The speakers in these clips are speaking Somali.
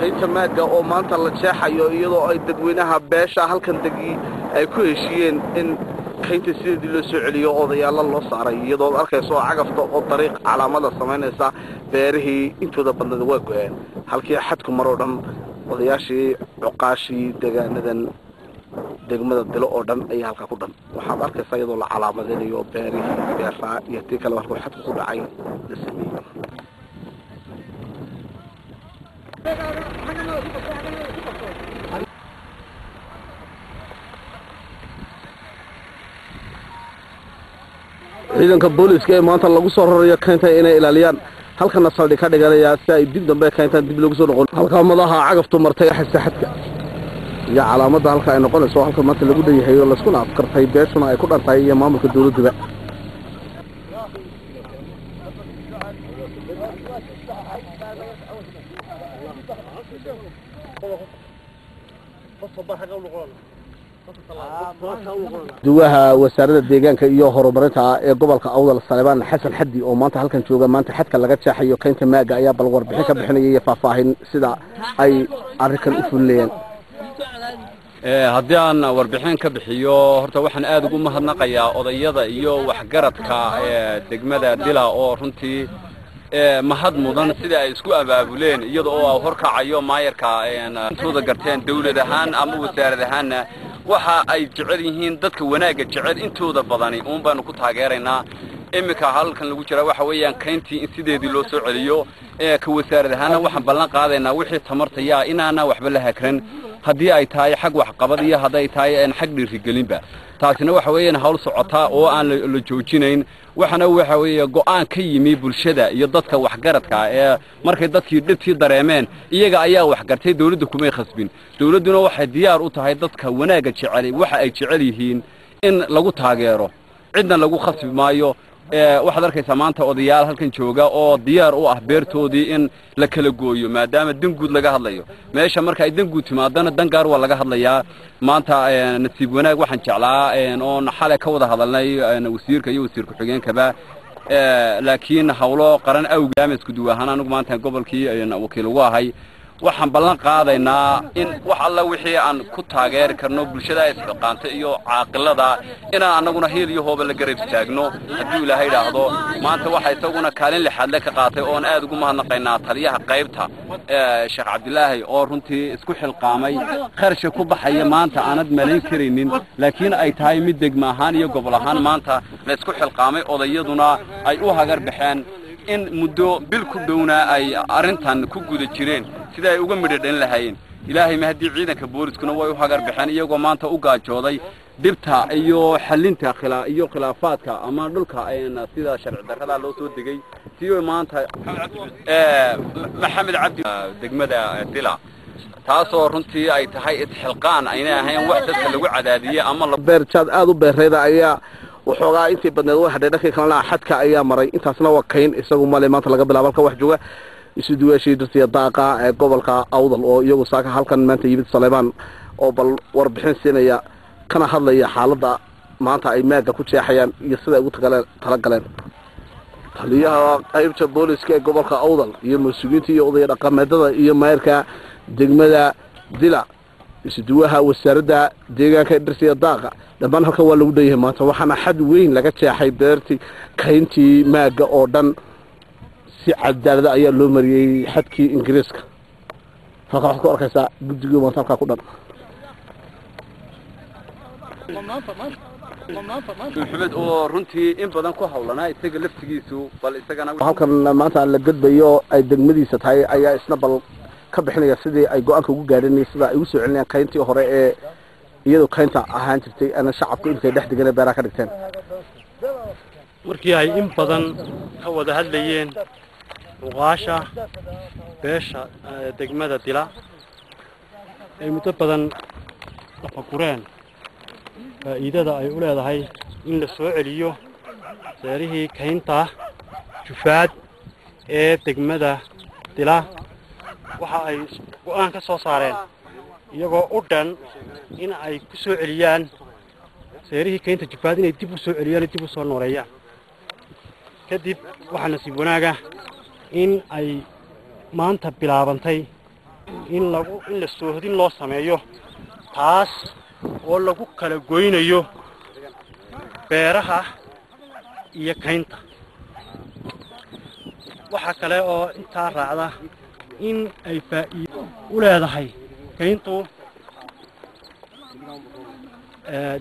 kaynta maaga oo maanta la jeexayo iyadoo ay dadweynaha beesha halkan degi ay ku heshiyeen in kaynta sidii loo soo celiyo odayaal loo saaray iyadoo arkayso cagafta oo dariiq calaamada sameynaysa beerihii intooda badnad waa go'een halkii xadku maro dhan odayaashii cuqaashii deegaanadan degmada Dilo oo dhan ayaa halka ku dhan waxaad arkaysaa iyadoo la calaamadinayo beerihii beeraha iyo tii kale wax xadku ku dhacay la sameeyay ciidanka booliska ee maanta lagu soo rarayo kaynta inay ilaaliyaan halkana saldhig ka dhiganaya si ay dib dambe kaynta dib loogu soo noqon halka madaxa cagaftu martay xadka ya calaamada halka ay noqonayso halka maanta lagu dhayahay oo la isku afkartay beeshuna ay ku dhantay iyo maamulka dawladda duwaha wasaaradda deegaanka iyo horumarinta ee gobolka Awdal Salebaan Xasan Xaddi oo maanta halkan jooga maanta xadka laga jeexayo kaynta maaga ayaa bal warbixin ka bixinaya faahfaahin sida ay arrinkan u fulinayaan haddii aan warbixin ka bixiyo horta waxaan aad ugu mahadnaqayaa odayada iyo waxgaradka degmada Dila oo runtii mahad mudan sida ay isku abaabuleen iyadoo horkacayo maayarka intooda garteen dawlad ahaan ama wasaarad ahaan waxa ay jecel yihiin dadka wanaaga jecel intooda badani uun baan ku taageeraynaa imika halkan lagu jira waxa weeyaan kayntii in sideedii loo soo celiyo ka wasaarad ahaan waxaan ballan qaadaynaa wixii tamartaya inaana waxba la hakran haddii ay tahay xaq wax qabad iyo haday tahay xaq dhiirigelinba taasina waxa weeyaan hawl socota oo aan la joojinayn waxana waxa weeye go'aan ka yimi bulshada iyo dadka waxgaradka ee markay dadkii dhibtii dareemeen iyaga ayaa wax gartay dawladdu kuma khasbin dawladduna waxay diyaar u tahay dadka wanaaga jecel waxa ay jecel yihiin in lagu taageero cidna lagu khasbi maayo waxaad arkaysaa maanta odayaal halkan jooga oo diyaar u ah beertoodii in la kala gooyo maadaama danguud laga hadlayo meesha marka ay danguud timaadana dangaar waa laga hadlayaa maanta nasiib wanaag waxaan jeclaa oo xalay ka wada hadalnay wasiirka iyo wasiir ku-xigeenkaba laakiin hawlo qaran awgaam isku duwahan anigu maanta gobolkii wakiil ugu ahay waxaan ballan qaadaynaa in wax alla wixii aan ku taageeri karno bulshada isqaanta iyo caaqilada inaan anaguna heel iyo hooba la garab taagno hadii Ilaahay raahdo maanta waxa isaguna kaalin lixaad la ka qaatay oo aad ugu mahadnaqaynaa taliyaha qaybta Sheekh Cabdilaahi oo runtii isku xilqaamay kharash ku baxaya maanta aanad maleyn kareenin laakiin ay tahay mid degmo ahaan iyo gobol ahaan maanta la isku xilqaamay odayaduna ay u hagar baxeen in muddo bil ku dhowna ay arintan ku guda jireen sida ay uga midhadhan lahaayeen ilaahay ma hadii ciidanka booliskuna way u hagar baxeen iyagoo maanta u gaajooday dibta iyo xalinta khilaafaadka ama dhulka ayna sida sharci darrada loo soo degay sidoo maanta Maxamed Cabdi degmada Dila taasoo runtii ay tahay xilqaan ayna ahayn wax dadka lagu cadaadiyay ama beerjad aad u beerayda ayaa waxoogaa intii badneed waxa dhanka kalena xadka ayaa maray intaasna waa kayn isagu maalin maanta laga bilaabo halka wax jooga isu duwashii dirtiya daaqa ee gobolka Awdal oo iyagu saaka halkan maanta yimid Salebaan oo bal warbixin siinaya kana hadlaya xaaladda maanta ay maaga ku jeexayaan iyo sida ay ugu talagaleen taliyaha qaybta booliska ee gobolka Awdal iyo mas'uuliyiinta iyo odayada dhaqameedada iyo maayarka degmada Dila isu duwaha wasaaradda deegaanka dirtiya daaqa dhammaan halka waa lagu dhayahay maanta waxaana xad weyn laga jeexay beertii kayntii maaga oo dhan si cadaalad ayaa loo mariyay xadkii Ingiriiska halka wax ku arkaysaa guddiga maanta halka ku dhan Maxamed oo runtii in badan ku hawlanaa isaga laftigiisu bal isagana halkan maanta la gadbayo ay degmadiisa tahay ayaa isna bal ka bixinaya sidii ay go'aanka ugu gaadheen sida ay u soo celinayaan kayntii hore ee iyadoo kaynta ahaan jirtay ana shacabku intay dhex degan beeraha ka dhigteen markii ay in badan ka wada hadlayeen uqaasha beesha degmada Dila ay muddo badan fakureen faa'iidada ay u leedahay in la soo celiyo seerihii kaynta jufaad ee degmada Dila waxa ay go'aan ka soo saareen iyagoo u dhan in ay ku soo celiyaan seerihii kaynta jufaad inay dib u soo celiyaan dib u soo nooleeyaan kadib waxa nasiib wanaaga in ay maanta bilaabantay in la soohdin loo sameeyo taas oo lagu kala goynayo beeraha iyo kaynta waxa kale oo inta raacda in ay faa'iido u leedahay kayntu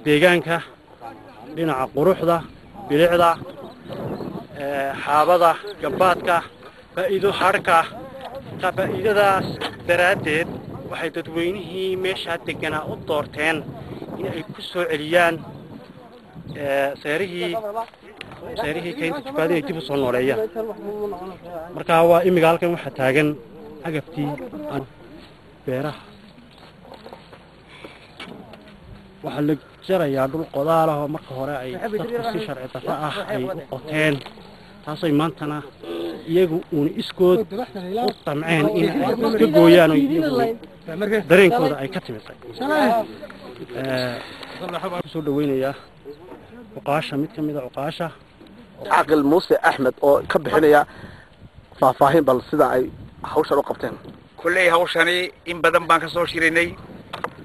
deegaanka dhinaca quruxda bilicda xaabada gabaadka faa'iido harka faa'iidadaas daraadeed waxay dadweynihii meesha deganaa u doorteen in ay ku soo celiyaan seerihii kaynta jubaadii ay dib u soo nooleeyaan marka waa imiga halkan waxa taagan agabtii beeraha waxa la jarayaa dhul qodaal ah marka hore ay dadku si sharci darro ah ay u qoteen taasoo maantana iyagu uun iskood u tamceen in ay iska gooyaan oo iyagu dareenkooda ay ka timitay soo dhaweynaya uqaasha mid kamid ah uqaasha عاقل موسى أحمد أو كبحنايا فاهين بل سدا أي هوشة رقبتين كلها هوشاني إن بدن بانك صور شيريني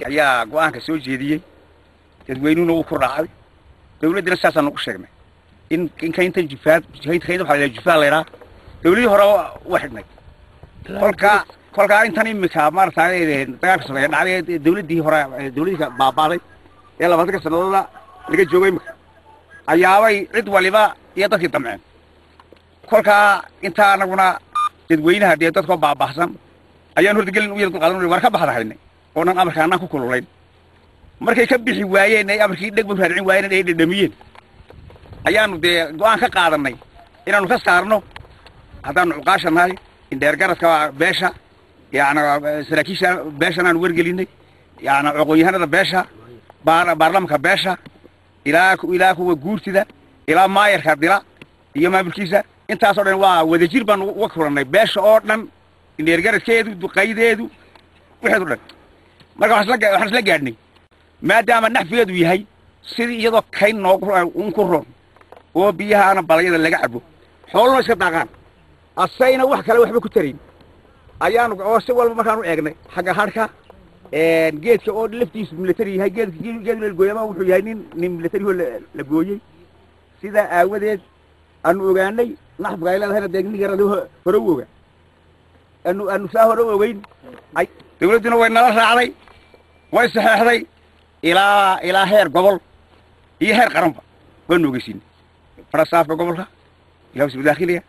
يا قوانك سوي جديد تدوينون وكرعي دولة الأساس أنا أقول إن كان تجفات هيد خيدو على الجفاء ليرا دولة هراء واحد كلك أنت نمك مار ثاني تعرف سوي على دولة دي هراء دولة باباري يلا ما تكسر الله لقى جوي أياوي عد ولبا يدك طمعا كلك أنت أنا قلنا تدوينها دي تدك بابحسن أيام هو تقول ويا تقولون وركب هذا حيني وأنا أمر كأنك كلولين markay ka bixi waayeen ay amarkii dhig buu raacin waayeen ay dhadhamiyeen ayaanu de go'aan ka qaadanay inaanu ka saarno hadaan uqaashanahay in dheer garadka beesha yaana saraakiisha beesha aan wargelinay yaana aqoonyahanada beesha baarlamaanka beesha ilaa kuwa guurtida ilaa maayarka dila iyo maamulkiisa intaas oo dhan waa wadajir baan uga kulanay beesha oo dhan in dheer garadkeedu duqaydeedu wixii oo dhan marka waxaan isla gaadhnay maadaama naxfigeedu yahay sidii iyadoo kayn noogu ku roon oo biyaha balayada laga cabo xooluhu iska daaqaan asayna wax kale waxba ku tarin ayaanu oo si walba markaan u eegnay xagga harka geedka oo laftiisu military yahay geedka la gooyama wuxuu yahay nin military la gooyay sida aawadeed aanu ogaanay naxfiga ay leedahay deegniga hore uga aanu saa hore ogeyn ay dawladuna way nala raacday way saxeexday إلى هير قبل هير قرنبا ونوجسين فرصاف قبلها إلى وسط داخلية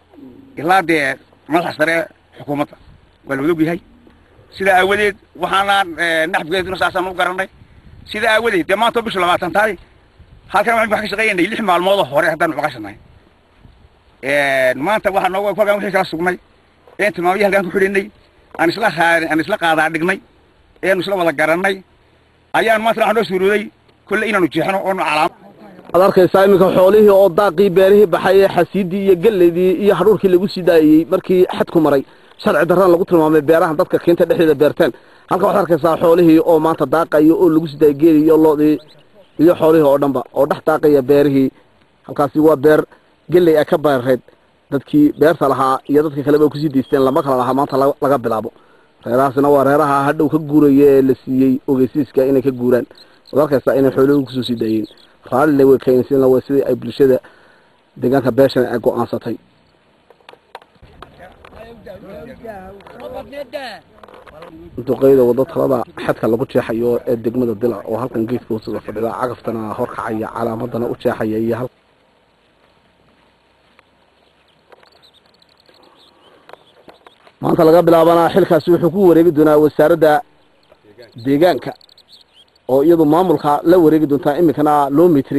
إلى ده ما حصل حكومتها والولوج هاي سيدا أولي وحنا نحب جيد نص عشان مقارنة سيدا أولي ده ما تبيش لما تنتهي هالكلام عم بحكي شغالين اللي مع الموضوع هوري حتى نبغاشنا ما أنت واحد نوع كل يوم يحكي السومي أنت ما وياه كان كحوليني أنا إسلا قاعد عندكني أنا إسلا ولا قارني ayaan maanta waxaan suurooday kulli inaanu jeexno oo calaam adarkaysa imika xoolihii oo daaqii beerihii baxay xasiidii iyo galeedii iyo haruurkii lagu sidaayay markii xadku maray sharci darran lagu tilmaamay beeraha dadka keenta dhexdeeda beerteen halka waxaad arkaysaa xoolihii oo maanta daaqayo oo lagu sidaayay geeli iyo loodii iyo xoolihii oo dhanba oo dhex daaqaya beerihii halkaasi waa beer galey ka baareed dadkii beerta lahaa iyo dadka kale ay ku sii deysteen lama kala lahaa maanta laga bilaabo reeraasna waa reeraha hadhow ka guurayay la siiyay ogeysiiska inay ka guuraan wadalkaysa inay xooluhu ku soo sidaayeen raalli way ka insin la sidii ay bulshada deegaanka beeshan ay go'aansatay duqeyda wada talada xadka lagu jeexayo ee degmada Dila oo halkan geedka soo fadhida cagaftana hor kacaya calaamadana u jeexaya iyo maanta laga bilaabana xilkaasi wuxuu ku wareegi doonaa wasaaradda deegaanka oo iyadu maamulka la wareegi doonta imikana loo mitri